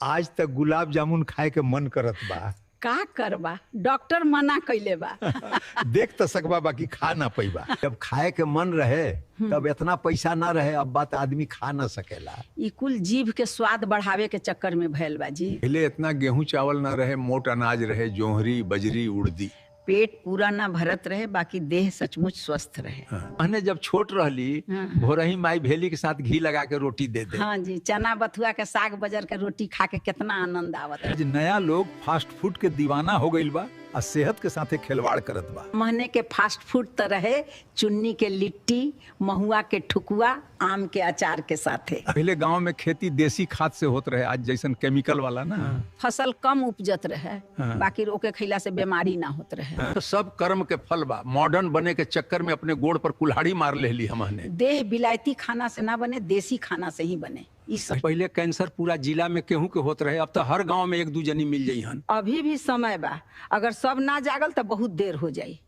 आज तक गुलाब जामुन खाए के मन करत बा। का करबा, डॉक्टर मना कइले बा। देख तो सकबा बाकी खा ना पैबा। जब खाए के मन रहे तब इतना पैसा ना रहे, अब बात आदमी खा ना सकेला। ई कुल जीभ के स्वाद बढ़ावे के चक्कर में भैल बा जी। पहले इतना गेहूं चावल ना रहे, मोट अनाज रहे, जोहरी बजरी उड़दी। पेट पूरा ना भरत रहे, बाकी देह सचमुच स्वस्थ रहे। अने जब छोट रहली भोरही माई भेली के साथ घी लगा के रोटी दे दे। हाँ जी, चना बथुआ के साग बजर के रोटी खा के कितना आनंद आवत है। आज नया लोग फास्ट फूड के दीवाना हो गईल बा और सेहत के साथे खिलवाड़ करत बा। महने के फास्ट फूड तो रहे चुन्नी के लिट्टी, महुआ के ठुकुआ, आम के अचार के साथे। पहले गांव में खेती देसी खाद से होत रहे, आज जैसन केमिकल वाला ना। फसल कम उपजत रहे, बाकी ओके खैला से बीमारी ना होत रहे। तो सब कर्म के फल बा। मॉडर्न बने के चक्कर में अपने गोड़ पर कुल्हाड़ी मार लेली हमने। देह बिलायती खाना से ना बने, देसी खाना से ही बने। पहले कैंसर पूरा जिला में केहू के होत रहे, अब तो हर गांव में एक दू जनी मिल जाई हन। अभी भी समय बा, अगर सब ना जागल तो बहुत देर हो जाई।